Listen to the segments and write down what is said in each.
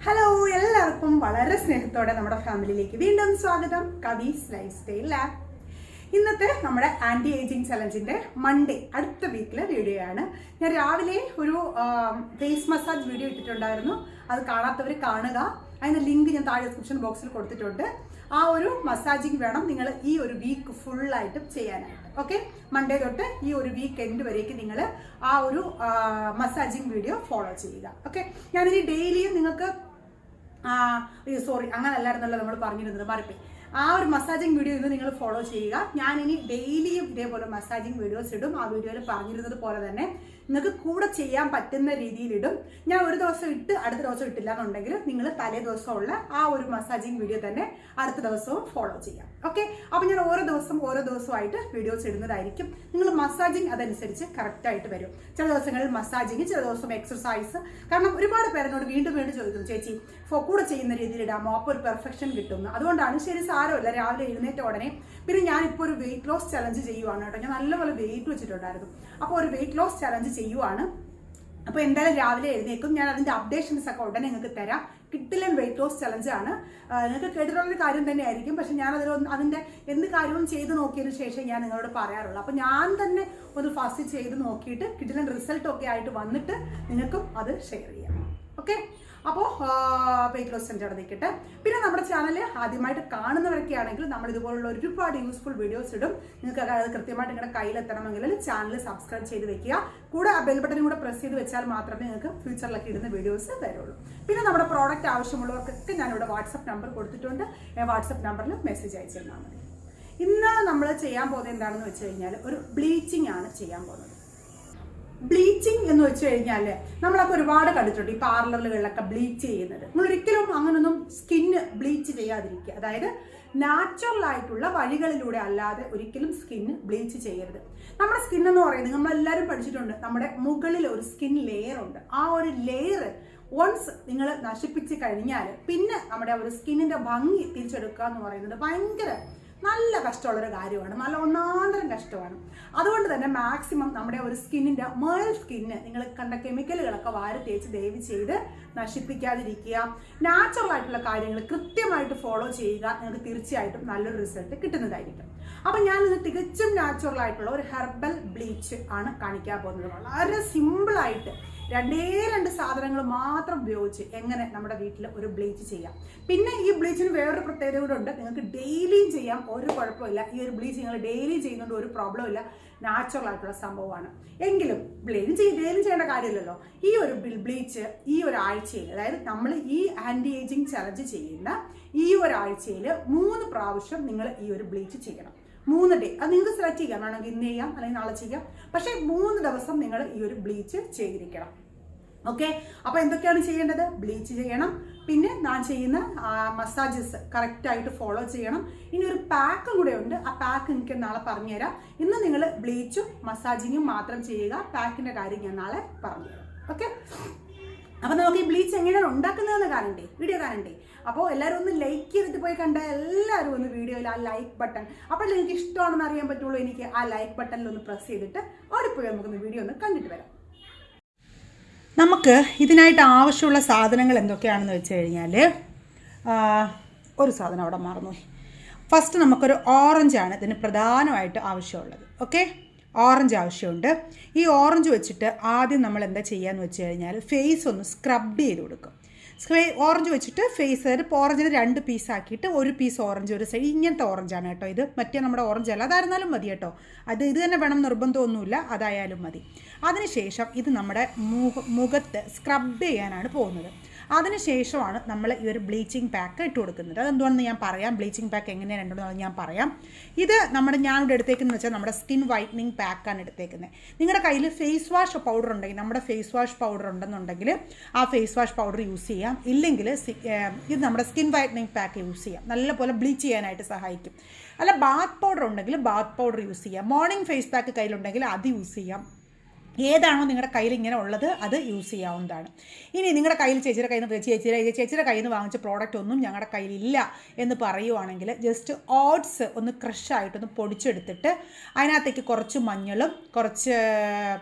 Hello എല്ലാവർക്കും വളരെ സ്നേഹത്തോടെ നമ്മുടെ ഫാമിലിയിലേക്ക് വീണ്ടും സ്വാഗതം. കവീസ് ലൈഫ്സ്റ്റൈൽ ലാബ്. ഇന്നത്തെ നമ്മുടെ ആൻറ്റി ഏജിങ് ചലഞ്ചിന്റെ മൺഡേ അടുത്ത വീക്കിലെ വീഡിയോ ആണ്. ഞാൻ രാവിലെ ഒരു ഫേസ് മസാജ് വീഡിയോ ഇട്ടിട്ടുണ്ടായിരുന്നു. അത് കാണാത്തവർ കാണുക. അതിന്റെ ലിങ്ക് ഞാൻ താഴെ ഡിസ്ക്രിപ്ഷൻ ബോക്സിൽ കൊടുത്തിട്ടുണ്ട്. ആ ഒരു മസാജിങ് വേണം നിങ്ങൾ ഈ ഒരു വീക്ക് ഫുള്ളായിട്ടും ചെയ്യാനായിട്ട്. ഓക്കെ, മൺഡേ തൊട്ട് ഈ ഒരു വീക്ക് എൻഡ് വരേക്ക് നിങ്ങൾ ആ ഒരു മസാജിങ് വീഡിയോ ഫോളോ ചെയ്യുക. ഓക്കെ, ഞാനിനി ഡെയിലിയും നിങ്ങൾക്ക് സോറി അങ്ങനല്ലായിരുന്നല്ലോ നമ്മൾ പറഞ്ഞിരുന്നത്, മാറിപ്പോയി. ആ ഒരു മസാജിങ് വീഡിയോ ഇന്ന് നിങ്ങൾ ഫോളോ ചെയ്യുക. ഞാനിനി ഡെയിലിയും ഇതേപോലെ മസാജിങ് വീഡിയോസ് ഇടും. ആ വീഡിയോയിൽ പറഞ്ഞിരുന്നത് പോലെ തന്നെ നിങ്ങൾക്ക് കൂടെ ചെയ്യാൻ പറ്റുന്ന രീതിയിൽ ഇടും. ഞാൻ ഒരു ദിവസം ഇട്ട് അടുത്ത ദിവസം ഇട്ടില്ല എന്നുണ്ടെങ്കിൽ നിങ്ങൾ തലേ ദിവസമുള്ള ആ ഒരു മസാജിങ് വീഡിയോ തന്നെ അടുത്ത ദിവസവും ഫോളോ ചെയ്യാം. ഓക്കെ, അപ്പോൾ ഞാൻ ഓരോ ദിവസമായിട്ട് വീഡിയോസ് ഇടുന്നതായിരിക്കും. നിങ്ങൾ മസാജിങ് അതനുസരിച്ച് കറക്റ്റായിട്ട് വരും. ചില ദിവസങ്ങളിൽ മസാജിങ്, ചില ദിവസം എക്സർസൈസ്. കാരണം ഒരുപാട് പേരെന്നോട് വീണ്ടും ചോദിക്കും, ചേച്ചി കൂടെ ചെയ്യുന്ന രീതിയിൽ ഇടാമോ, അപ്പോൾ ഒരു പെർഫെക്ഷൻ കിട്ടുന്നു. അതുകൊണ്ടാണ്. ശരി, സാരമില്ല. രാവിലെ എഴുന്നേറ്റ ഉടനെ പിന്നെ ഞാനിപ്പോൾ ഒരു വെയിറ്റ് ലോസ് ചലഞ്ച് ചെയ്യുവാണ് കേട്ടോ. ഞാൻ നല്ലപോലെ വെയിറ്റ് വെച്ചിട്ടുണ്ടായിരുന്നു. അപ്പോൾ ഒരു വെയിറ്റ് ലോസ് ചലഞ്ച് ചെയ്യുവാണ്. അപ്പോൾ എന്തായാലും രാവിലെ എഴുന്നേക്കും. ഞാൻ അതിന്റെ അപ്ഡേഷൻസ് ഒക്കെ ഉടനെ നിങ്ങൾക്ക് തരാം. കിട്ടില്ലൻ വെയിറ്റ് ലോസ് ചലഞ്ച് ആണ്. നിങ്ങൾക്ക് കേട്ടിട്ടുള്ളൊരു കാര്യം തന്നെ ആയിരിക്കും. പക്ഷെ ഞാൻ അതിന്റെ എന്ത് കാര്യവും ചെയ്ത് നോക്കിയതിന് ശേഷം ഞാൻ നിങ്ങളോട് പറയാറുള്ളൂ. അപ്പോൾ ഞാൻ തന്നെ ഒന്ന് ഫസ്റ്റ് ചെയ്ത് നോക്കിയിട്ട് കിട്ടില്ലൻ റിസൾട്ട് ഒക്കെ ആയിട്ട് വന്നിട്ട് നിങ്ങൾക്കും അത് ഷെയർ ചെയ്യാം. ഓക്കെ, അപ്പോൾ വെയിറ്റ് ലോസ് സെന്റർ നിൽക്കട്ടെ. പിന്നെ നമ്മുടെ ചാനൽ ആദ്യമായിട്ട് കാണുന്നവരൊക്കെ ആണെങ്കിൽ നമ്മൾ ഇതുപോലുള്ള ഒരുപാട് യൂസ്ഫുൾ വീഡിയോസ് ഇടും. നിങ്ങൾക്ക് അത് കൃത്യമായിട്ട് നിങ്ങളുടെ കയ്യിലെത്തണമെങ്കിൽ ചാനൽ സബ്സ്ക്രൈബ് ചെയ്ത് വെക്കുക. കൂടെ ആ ബെൽ ബട്ടനും കൂടെ പ്രസ് ചെയ്ത് വെച്ചാൽ മാത്രമേ നിങ്ങൾക്ക് ഫ്യൂച്ചറിലൊക്കെ ഇടുന്ന വീഡിയോസ് വരുള്ളൂ. പിന്നെ നമ്മുടെ പ്രോഡക്റ്റ് ആവശ്യമുള്ളവർക്കൊക്കെ ഞാനിവിടെ വാട്സപ്പ് നമ്പർ കൊടുത്തിട്ടുണ്ട്. വാട്സപ്പ് നമ്പറിൽ മെസ്സേജ് അയച്ചു തന്നാൽ മതി. ഇന്ന് നമ്മൾ ചെയ്യാൻ പോകുന്നത് എന്താണെന്ന് വെച്ച് കഴിഞ്ഞാൽ ഒരു ബ്ലീച്ചിങ് ആണ് ചെയ്യാൻ പോകുന്നത്. ബ്ലീച്ചിങ് എന്ന് വെച്ച് കഴിഞ്ഞാൽ നമ്മളൊക്കെ ഒരുപാട് കണ്ടിട്ടുണ്ട് ഈ പാർലറുകളിലൊക്കെ ബ്ലീച്ച് ചെയ്യുന്നത്. നിങ്ങൾ ഒരിക്കലും അങ്ങനൊന്നും സ്കിന്ന് ബ്ലീച്ച് ചെയ്യാതിരിക്കുക. അതായത് നാച്ചുറൽ ആയിട്ടുള്ള വഴികളിലൂടെ അല്ലാതെ ഒരിക്കലും സ്കിന്ന് ബ്ലീച്ച് ചെയ്യരുത്. നമ്മുടെ സ്കിൻ എന്ന് പറയുന്നത് നമ്മളെല്ലാവരും പഠിച്ചിട്ടുണ്ട്, നമ്മുടെ മുകളിൽ ഒരു സ്കിൻ ലെയർ ഉണ്ട്. ആ ഒരു ലെയർ വൺസ് നിങ്ങൾ നശിപ്പിച്ച് കഴിഞ്ഞാൽ പിന്നെ നമ്മുടെ ഒരു സ്കിന്നിന്റെ ഭംഗി തിരിച്ചെടുക്കുക എന്ന് പറയുന്നത് ഭയങ്കര നല്ല കഷ്ടമുള്ളൊരു കാര്യമാണ്. നല്ല ഒന്നാന്തരം കഷ്ടമാണ്. അതുകൊണ്ട് തന്നെ മാക്സിമം നമ്മുടെ ഒരു സ്കിന്നിന്റെ മേൽ സ്കിന്ന് നിങ്ങൾ കണ്ട കെമിക്കലുകളൊക്കെ വാരി തേച്ച് ദയവ് ചെയ്ത് നശിപ്പിക്കാതിരിക്കുക. നാച്ചുറൽ ആയിട്ടുള്ള കാര്യങ്ങൾ കൃത്യമായിട്ട് ഫോളോ ചെയ്യുക. നിങ്ങൾക്ക് തീർച്ചയായിട്ടും നല്ലൊരു റിസൾട്ട് കിട്ടുന്നതായിരിക്കും. അപ്പം ഞാൻ ഇന്ന് തികച്ചും നാച്ചുറൽ ആയിട്ടുള്ള ഒരു ഹെർബൽ ബ്ലീച്ച് ആണ് കാണിക്കാൻ പോകുന്നത്. വളരെ സിമ്പിളായിട്ട് രണ്ട് സാധനങ്ങൾ മാത്രം ഉപയോഗിച്ച് എങ്ങനെ നമ്മുടെ വീട്ടിൽ ഒരു ബ്ലീച്ച് ചെയ്യാം. പിന്നെ ഈ ബ്ലീച്ചിന് വേറൊരു പ്രത്യേകത കൂടെ ഉണ്ട്. നിങ്ങൾക്ക് ഡെയിലിയും ചെയ്യാം, ഒരു കുഴപ്പമില്ല. ഈ ഒരു ബ്ലീച്ച് നിങ്ങൾ ഡെയിലി ചെയ്യുന്നതുകൊണ്ട് ഒരു പ്രോബ്ലം ഇല്ല. നാച്ചുറൽ ആയിട്ടുള്ള സംഭവമാണ്. എങ്കിലും ഡെയിലി ചെയ്യേണ്ട കാര്യമില്ലല്ലോ. ഈ ഒരു ബ്ലീച്ച് ഈ ഒരാഴ്ചയിൽ, അതായത് നമ്മൾ ഈ ആൻറ്റി ഏജിങ് ചലഞ്ച് ചെയ്യുന്ന ഈ ഒരാഴ്ചയിൽ 3 പ്രാവശ്യം നിങ്ങൾ ഈ ഒരു ബ്ലീച്ച് ചെയ്യണം. 3 ഡേ. അത് നിങ്ങൾക്ക് സെലക്ട് ചെയ്യാം, വേണമെങ്കിൽ ഇന്ന് ചെയ്യാം അല്ലെങ്കിൽ നാളെ ചെയ്യാം. പക്ഷേ 3 ദിവസം നിങ്ങൾ ഈ ഒരു ബ്ലീച്ച് ചെയ്തിരിക്കണം. ഓക്കെ, അപ്പോൾ എന്തൊക്കെയാണ് ചെയ്യേണ്ടത്? ബ്ലീച്ച് ചെയ്യണം, പിന്നെ ഞാൻ ചെയ്യുന്ന മസാജസ് കറക്റ്റായിട്ട് ഫോളോ ചെയ്യണം. ഇനി ഒരു പാക്കും കൂടെ ഉണ്ട്. ആ പാക്ക് എനിക്ക് നാളെ പറഞ്ഞുതരാം. ഇന്ന് നിങ്ങൾ ബ്ലീച്ചും മസാജിങ്ങും മാത്രം ചെയ്യുക. പാക്കിന്റെ കാര്യം ഞാൻ നാളെ പറഞ്ഞുതരാം. ഓക്കെ, അപ്പോൾ നമുക്ക് ഈ ബ്ലീച്ച് എങ്ങനെയാണ് ഉണ്ടാക്കുന്നതെന്ന് കാണണ്ടേ, വീഡിയോ കാണണ്ടേ? അപ്പോൾ എല്ലാവരും ഒന്ന് ലൈക്ക് ചെയ്തിട്ട് പോയി കണ്ട എല്ലാവരും ഒന്ന് വീഡിയോയിൽ ആ ലൈക്ക് ബട്ടൺ, അപ്പോൾ എനിക്ക് ഇഷ്ടമാണെന്ന് അറിയാൻ പറ്റുള്ളൂ. എനിക്ക് ആ ലൈക്ക് ബട്ടണിൽ ഒന്ന് പ്രസ് ചെയ്തിട്ട് ഓടിപ്പോയി നമുക്കൊന്ന് വീഡിയോ ഒന്ന് കണ്ടിട്ട് വരാം. നമുക്ക് ഇതിനായിട്ട് ആവശ്യമുള്ള സാധനങ്ങൾ എന്തൊക്കെയാണെന്ന് വെച്ച് കഴിഞ്ഞാൽ, ഒരു സാധനം അവിടെ മറന്നുപോയി. ഫസ്റ്റ് നമുക്കൊരു ഓറഞ്ചാണ് ഇതിന് പ്രധാനമായിട്ട് ആവശ്യമുള്ളത്. ഓക്കെ, ഓറഞ്ച് ആവശ്യമുണ്ട്. ഈ ഓറഞ്ച് വെച്ചിട്ട് ആദ്യം നമ്മൾ എന്താ ചെയ്യാന്ന് വെച്ച് കഴിഞ്ഞാൽ ഫേസ് ഒന്ന് സ്ക്രബ് ചെയ്ത് കൊടുക്കും. ഓറഞ്ച് വെച്ചിട്ട് ഫേസ്, അതായത് ഓറഞ്ചിന് 2 പീസാക്കിയിട്ട് ഒരു പീസ് ഓറഞ്ച് ഒരു സൈഡ്. ഇങ്ങനത്തെ ഓറഞ്ചാണ് കേട്ടോ ഇത്. മറ്റേ നമ്മുടെ ഓറഞ്ച് അല്ല, അതായിരുന്നാലും മതി കേട്ടോ. ഇത് തന്നെ വേണം നിർബന്ധമൊന്നുമില്ല, അതായാലും മതി. അതിനുശേഷം ഇത് നമ്മുടെ മുഖത്ത് സ്ക്രബ് ചെയ്യാനാണ് പോകുന്നത്. അതിനുശേഷമാണ് നമ്മൾ ഈ ഒരു ബ്ലീച്ചിങ് പാക്ക് ഇട്ട് കൊടുക്കുന്നത്. അതെന്തുകൊണ്ടെന്ന് ഞാൻ പറയാം. ബ്ലീച്ചിങ് പാക്ക് എങ്ങനെയാണ് ഉണ്ടെന്ന് ഞാൻ പറയാം. ഇത് ഞാനിവിടെ എടുത്തേക്കുന്നത് വെച്ചാൽ നമ്മുടെ സ്കിൻ വൈറ്റനിങ് പാക്കാണ് എടുത്തേക്കുന്നത്. നിങ്ങളുടെ കയ്യിൽ ഫേസ് വാഷ് പൗഡർ ഉണ്ടെങ്കിൽ, നമ്മുടെ ഫേസ് വാഷ് പൗഡർ ഉണ്ടെന്നുണ്ടെങ്കിൽ ആ ഫേസ് വാഷ് പൗഡർ യൂസ് ചെയ്യാം. ഇല്ലെങ്കിൽ ഇത് നമ്മുടെ സ്കിൻ വൈറ്റനിങ് പാക്ക് യൂസ് ചെയ്യാം. നല്ലപോലെ ബ്ലീച്ച് ചെയ്യാനായിട്ട് സഹായിക്കും. അല്ല, ബാത്ത് പൗഡർ ഉണ്ടെങ്കിൽ ബാത്ത് പൗഡർ യൂസ് ചെയ്യാം. മോർണിംഗ് ഫേസ് പാക്ക് കയ്യിലുണ്ടെങ്കിൽ അത് യൂസ് ചെയ്യാം. ഏതാണോ നിങ്ങളുടെ കയ്യിൽ ഇങ്ങനെ ഉള്ളത് അത് യൂസ് ചെയ്യാവുന്നതാണ്. ഇനി നിങ്ങളുടെ കയ്യിൽ ചേച്ചിയുടെ കയ്യിൽ നിന്ന് വാങ്ങിച്ച പ്രോഡക്റ്റ് ഒന്നും ഞങ്ങളുടെ കയ്യിലില്ല എന്ന് പറയുവാണെങ്കിൽ ജസ്റ്റ് ഓട്സ് ഒന്ന് ക്രഷായിട്ടൊന്ന് പൊടിച്ചെടുത്തിട്ട് അതിനകത്തേക്ക് കുറച്ച് മഞ്ഞളും കുറച്ച്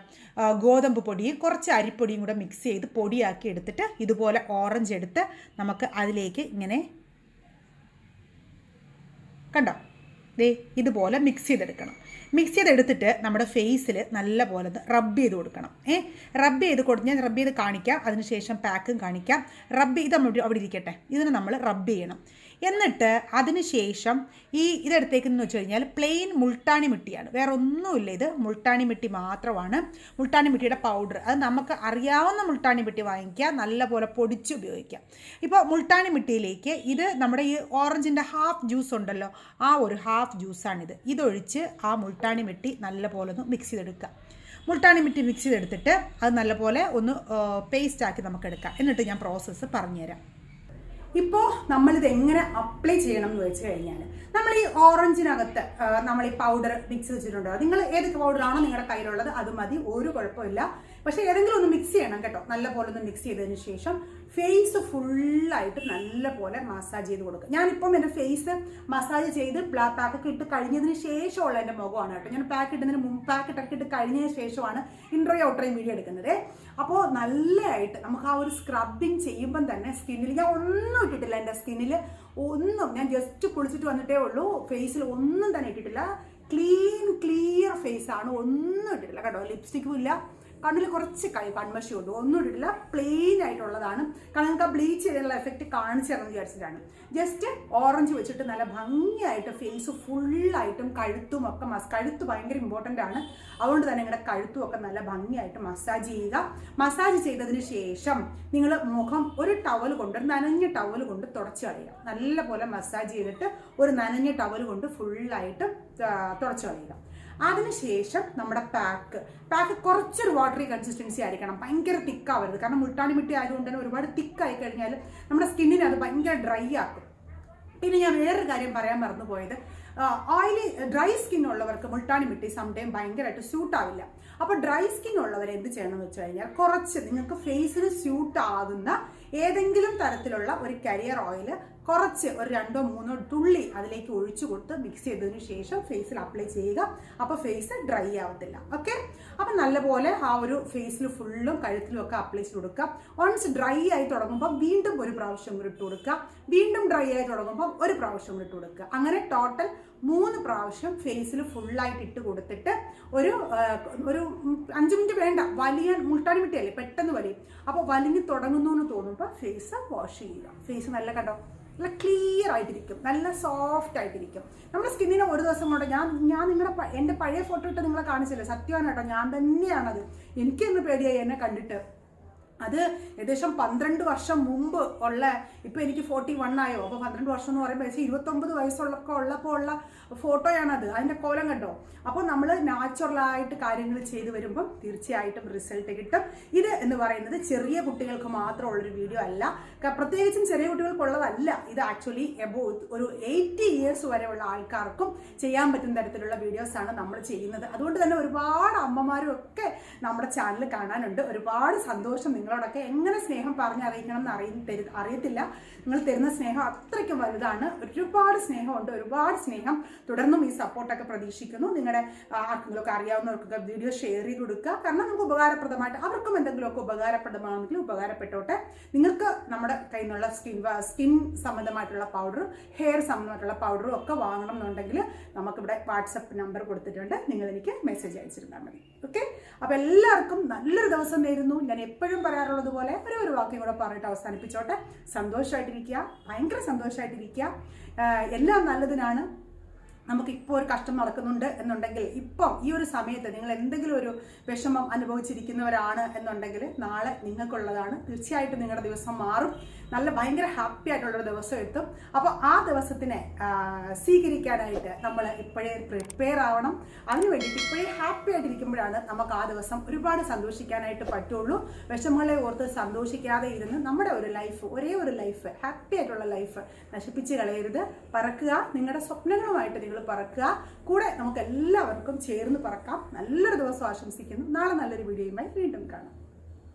ഗോതമ്പ് പൊടിയും കുറച്ച് അരിപ്പൊടിയും കൂടെ മിക്സ് ചെയ്ത് പൊടിയാക്കി എടുത്തിട്ട് ഇതുപോലെ ഓറഞ്ച് എടുത്ത് നമുക്ക് അതിലേക്ക് ഇങ്ങനെ കണ്ടോ ദേ ഇതുപോലെ മിക്സ് ചെയ്തെടുക്കണം. മിക്സ് ചെയ്തെടുത്തിട്ട് നമ്മുടെ ഫേസിൽ നല്ല പോലെ റബ്ബ് ചെയ്ത് കൊടുക്കണം. റബ്ബ് ചെയ്ത് കൊടുത്ത് ഞാൻ റബ്ബ് ചെയ്ത് കാണിക്കാം, അതിനുശേഷം പാക്കും കാണിക്കാം. റബ്ബ് ചെയ്ത് അവിടെ ഇരിക്കട്ടെ, ഇതിന് നമ്മൾ റബ്ബ് ചെയ്യണം. എന്നിട്ട് അതിനുശേഷം ഇതെടുത്തേക്കെന്ന് വെച്ച് കഴിഞ്ഞാൽ പ്ലെയിൻ മുൾട്ടാണി മിട്ടിയാണ്, വേറെ ഒന്നുമില്ല. ഇത് മുൾട്ടാണി മിട്ടി മാത്രമാണ്. മുൾട്ടാണി മിട്ടിയുടെ പൗഡർ, അത് നമുക്ക് അറിയാവുന്ന മുൾട്ടാണി മിട്ടി വാങ്ങിക്കുക, നല്ലപോലെ പൊടിച്ച് ഉപയോഗിക്കാം. ഇപ്പോൾ മുൾട്ടാണി മിട്ടിയിലേക്ക് ഇത് നമ്മുടെ ഈ ഓറഞ്ചിൻ്റെ ഹാഫ് ജ്യൂസ് ഉണ്ടല്ലോ, ആ ഒരു ഹാഫ് ജ്യൂസാണിത്. ഇതൊഴിച്ച് ആ മുൾട്ടാണി മിട്ടി നല്ലപോലെ ഒന്ന് മിക്സ് ചെയ്തെടുക്കുക. മുൾട്ടാണി മിട്ടി മിക്സ് ചെയ്തെടുത്തിട്ട് അത് നല്ലപോലെ ഒന്ന് പേസ്റ്റാക്കി നമുക്ക് എടുക്കാം. എന്നിട്ട് ഞാൻ പ്രോസസ്സ് പറഞ്ഞുതരാം. ഇപ്പോൾ നമ്മളിത് എങ്ങനെ അപ്ലൈ ചെയ്യണം എന്ന് വെച്ച് കഴിഞ്ഞാൽ, നമ്മൾ ഈ ഓറഞ്ചിനകത്ത് നമ്മൾ ഈ പൗഡർ മിക്സ് വെച്ചിട്ടുണ്ടോ, നിങ്ങൾ ഏത് പൗഡറാണോ നിങ്ങളുടെ കയ്യിലുള്ളത് അത് മതി, ഒരു കുഴപ്പമില്ല. പക്ഷേ ഏതെങ്കിലും ഒന്ന് മിക്സ് ചെയ്യണം കേട്ടോ. നല്ലപോലെ ഒന്ന് മിക്സ് ചെയ്തതിന് ശേഷം ഫേസ് ഫുള്ളായിട്ട് നല്ലപോലെ മസാജ് ചെയ്ത് കൊടുക്കുക. ഞാനിപ്പം എൻ്റെ ഫേസ് മസാജ് ചെയ്ത് പാക്കൊക്കെ ഇട്ട് കഴിഞ്ഞതിന് ശേഷമുള്ള എൻ്റെ മുഖമാണ് കേട്ടോ. ഞാൻ പാക്ക് ഇട്ട് കഴിഞ്ഞതിന് ശേഷമാണ് ഇൻട്രോയും ഔട്ട്രോയും വീഡിയോ എടുക്കുന്നത്. അപ്പോൾ നല്ലതായിട്ട് നമുക്ക് ആ ഒരു സ്ക്രബിങ് ചെയ്യുമ്പം തന്നെ സ്കിന്നിൽ ഞാൻ ഒന്നും ഇട്ടിട്ടില്ല. എൻ്റെ സ്കിന്നിൽ ഒന്നും, ഞാൻ ജസ്റ്റ് കുളിച്ചിട്ട് വന്നിട്ടേ ഉള്ളൂ, ഫേസിൽ ഒന്നും തന്നെ ഇട്ടിട്ടില്ല. ക്ലിയർ ഫേസാണ്, ഒന്നും ഇട്ടിട്ടില്ല കേട്ടോ. ലിപ്സ്റ്റിക്കും ഇല്ല, കണ്ണിൽ കുറച്ച് കൺമഷി ഉണ്ട്, ഒന്നും ഇട്ടിട്ടില്ല. പ്ലെയിൻ ആയിട്ടുള്ളതാണ്. കാരണം നമുക്ക് ആ ബ്ലീച്ച് ചെയ്തുള്ള എഫക്റ്റ് കാണിച്ചു തരണം വിചാരിച്ചിട്ടാണ്. ജസ്റ്റ് ഓറഞ്ച് വെച്ചിട്ട് നല്ല ഭംഗിയായിട്ട് ഫേസ് ഫുള്ളായിട്ടും കഴുത്തും ഒക്കെ കഴുത്ത് ഭയങ്കര ഇമ്പോർട്ടൻ്റ് ആണ്. അതുകൊണ്ട് തന്നെ നിങ്ങളുടെ കഴുത്തും ഒക്കെ നല്ല ഭംഗിയായിട്ട് മസാജ് ചെയ്യുക. മസാജ് ചെയ്തതിന് ശേഷം നിങ്ങൾ മുഖം ഒരു ടവൽ കൊണ്ട്, നനഞ്ഞ ടവൽ കൊണ്ട് തുടച്ച് കളയുക. നല്ലപോലെ മസാജ് ചെയ്തിട്ട് ഒരു നനഞ്ഞ ടവൽ കൊണ്ട് ഫുള്ളായിട്ട് തുടച്ച് കളയുക. അതിനുശേഷം നമ്മുടെ പാക്ക് കുറച്ചൊരു വാട്ടറി കൺസിസ്റ്റൻസി ആയിരിക്കണം, ഭയങ്കര തിക്കാവരുത്. കാരണം മുൾട്ടാണി മിട്ടി ആയതുകൊണ്ട് തന്നെ ഒരുപാട് തിക്കായി കഴിഞ്ഞാൽ നമ്മുടെ സ്കിന്നിനെ അത് ഭയങ്കര ഡ്രൈ ആക്കും. പിന്നെ ഞാൻ വേറൊരു കാര്യം പറയാൻ മറന്നുപോയത്, ഓയിലി ഡ്രൈ സ്കിൻ ഉള്ളവർക്ക് മുൾട്ടാണി മിട്ടി സംടൈം ഭയങ്കരമായിട്ട് സ്യൂട്ട് ആവില്ല. അപ്പോൾ ഡ്രൈ സ്കിൻ ഉള്ളവർ എന്ത് ചെയ്യണമെന്ന് വെച്ച് കഴിഞ്ഞാൽ, കുറച്ച് നിങ്ങൾക്ക് ഫേസിന് സ്യൂട്ട് ആകുന്ന ഏതെങ്കിലും തരത്തിലുള്ള ഒരു കരിയർ ഓയിൽ കുറച്ച് ഒരു 2-3 തുള്ളി അതിലേക്ക് ഒഴിച്ചു കൊടുത്ത് മിക്സ് ചെയ്തതിന് ശേഷം ഫേസിൽ അപ്ലൈ ചെയ്യുക. അപ്പോൾ ഫേസ് ഡ്രൈ ആവത്തില്ല. ഓക്കെ, അപ്പം നല്ലപോലെ ആ ഒരു ഫേസിൽ ഫുള്ളും കഴുത്തിലും ഒക്കെ അപ്ലൈ ചെയ്ത് കൊടുക്കുക. വൺസ് ഡ്രൈ ആയി തുടങ്ങുമ്പോൾ വീണ്ടും ഒരു പ്രാവശ്യം കൂടി ഇട്ട് കൊടുക്കുക. വീണ്ടും ഡ്രൈ ആയി തുടങ്ങുമ്പോൾ ഒരു പ്രാവശ്യം കൂടി ഇട്ട് കൊടുക്കുക. അങ്ങനെ ടോട്ടൽ 3 പ്രാവശ്യം ഫേസിൽ ഫുള്ളായിട്ട് ഇട്ട് കൊടുത്തിട്ട് ഒരു 5 മിനിറ്റ് വേണ്ട, വലിയ മുൾട്ടാണി മിട്ടിയല്ലേ പെട്ടെന്ന് വലിയും. അപ്പോൾ വലിഞ്ഞ് തുടങ്ങുന്നു എന്ന് തോന്നുമ്പോൾ ഫേസ് വാഷ് ചെയ്യുക. ഫേസ് നല്ല കണ്ടോ, നല്ല ക്ലിയർ ആയിട്ടിരിക്കും, നല്ല സോഫ്റ്റ് ആയിട്ടിരിക്കും. നമ്മുടെ സ്കിന്നിനെ ഒരു ദിവസം കൊണ്ട് ഞാൻ എൻ്റെ പഴയ ഫോട്ടോ ഇട്ട് നിങ്ങളെ കാണിച്ചില്ലേ, സത്യമാണ് കേട്ടോ, ഞാൻ തന്നെയാണത്. എനിക്കെന്ന് പേടിയായി എന്നെ കണ്ടിട്ട്. അത് ഏകദേശം 12 വർഷം മുമ്പ് ഉള്ള, ഇപ്പോൾ എനിക്ക് 41 ആയോ, അപ്പോൾ 12 വർഷം എന്ന് പറയുമ്പോൾ 29 വയസ്സുള്ളപ്പോൾ ഉള്ള ഫോട്ടോയാണത്. അതിൻ്റെ കോലം കണ്ടോ. അപ്പോൾ നമ്മൾ നാച്ചുറലായിട്ട് കാര്യങ്ങൾ ചെയ്ത് വരുമ്പം തീർച്ചയായിട്ടും റിസൾട്ട് കിട്ടും. ഇത് എന്ന് പറയുന്നത് ചെറിയ കുട്ടികൾക്ക് മാത്രമുള്ളൊരു വീഡിയോ അല്ല, പ്രത്യേകിച്ചും ചെറിയ കുട്ടികൾക്കുള്ളതല്ല. ഇത് ആക്ച്വലി ഒരു 80 ഇയേഴ്സ് വരെയുള്ള ആൾക്കാർക്കും ചെയ്യാൻ പറ്റുന്ന തരത്തിലുള്ള വീഡിയോസാണ് നമ്മൾ ചെയ്യുന്നത്. അതുകൊണ്ട് തന്നെ ഒരുപാട് അമ്മമാരും ഒക്കെ നമ്മുടെ ചാനൽ കാണാനുണ്ട്. ഒരുപാട് സന്തോഷം. നിങ്ങളോടൊക്കെ എങ്ങനെ സ്നേഹം പറഞ്ഞറിയിക്കണം എന്ന് അറിയത്തില്ല. നിങ്ങൾ തരുന്ന സ്നേഹം അത്രയ്ക്കും വലുതാണ്. ഒരുപാട് സ്നേഹമുണ്ട്, ഒരുപാട് സ്നേഹം. തുടർന്നും ഈ സപ്പോർട്ടൊക്കെ പ്രതീക്ഷിക്കുന്നു. നിങ്ങളുടെ ആർക്കെങ്കിലുമൊക്കെ അറിയാവുന്നവർക്കൊക്കെ വീഡിയോ ഷെയർ ചെയ്ത് കൊടുക്കുക. കാരണം നമുക്ക് ഉപകാരപ്രദമായിട്ട്, അവർക്കും എന്തെങ്കിലുമൊക്കെ ഉപകാരപ്രദമാണെങ്കിൽ ഉപകാരപ്പെട്ടോട്ടെ. നിങ്ങൾക്ക് നമ്മുടെ കയ്യിൽ നിന്നുള്ള സ്കിൻ സംബന്ധമായിട്ടുള്ള പൗഡറും ഹെയർ സംബന്ധമായിട്ടുള്ള പൗഡറും ഒക്കെ വാങ്ങണം എന്നുണ്ടെങ്കിൽ നമുക്കിവിടെ വാട്സപ്പ് നമ്പർ കൊടുത്തിട്ടുണ്ട്. നിങ്ങൾ എനിക്ക് മെസ്സേജ് അയച്ചിരുന്നാൽ മതി. ഓക്കെ, അപ്പോൾ എല്ലാവർക്കും നല്ലൊരു ദിവസം നേരുന്നു. ഞാൻ എപ്പോഴും പറയാറുള്ളത് പോലെ ഒരു വാക്യം കൂടെ പറഞ്ഞിട്ട് അവസാനിപ്പിച്ചോട്ടെ. സന്തോഷമായിട്ടിരിക്കുക, ഭയങ്കര സന്തോഷമായിട്ടിരിക്കുക. എല്ലാം നല്ലതിനാണ്. നമുക്കിപ്പോൾ ഒരു കഷ്ടം നടക്കുന്നുണ്ട് എന്നുണ്ടെങ്കിൽ, ഇപ്പം ഈ ഒരു സമയത്ത് നിങ്ങൾ എന്തെങ്കിലും ഒരു വിഷമം അനുഭവിച്ചിരിക്കുന്നവരാണ് എന്നുണ്ടെങ്കിൽ, നാളെ നിങ്ങൾക്കുള്ളതാണ്. തീർച്ചയായിട്ടും നിങ്ങളുടെ ദിവസം മാറും. നല്ല ഭയങ്കര ഹാപ്പി ആയിട്ടുള്ളൊരു ദിവസം എത്തും. അപ്പോൾ ആ ദിവസത്തിനെ സ്വീകരിക്കാനായിട്ട് നമ്മൾ ഇപ്പോഴേ പ്രിപ്പയർ ആവണം. അതിനു വേണ്ടിയിട്ട് ഇപ്പോഴേ ഹാപ്പി ആയിട്ടിരിക്കുമ്പോഴാണ് നമുക്ക് ആ ദിവസം ഒരുപാട് സന്തോഷിക്കാനായിട്ട് പറ്റുള്ളൂ. വിഷമങ്ങളെ ഓർത്ത് സന്തോഷിക്കാതെ ഇരുന്ന് നമ്മുടെ ഒരു ലൈഫ്, ഒരേ ഒരു ലൈഫ്, ഹാപ്പി ആയിട്ടുള്ള ലൈഫ് നശിപ്പിച്ച് കളയരുത്. പറക്കുക, നിങ്ങളുടെ സ്വപ്നങ്ങളുമായിട്ട് നിങ്ങൾ പറക്കുക. കൂടെ നമുക്ക് എല്ലാവർക്കും ചേർന്ന് പറക്കാം. നല്ലൊരു ദിവസം ആശംസിക്കുന്നു. നാളെ നല്ലൊരു വീഡിയോയുമായി വീണ്ടും കാണാം.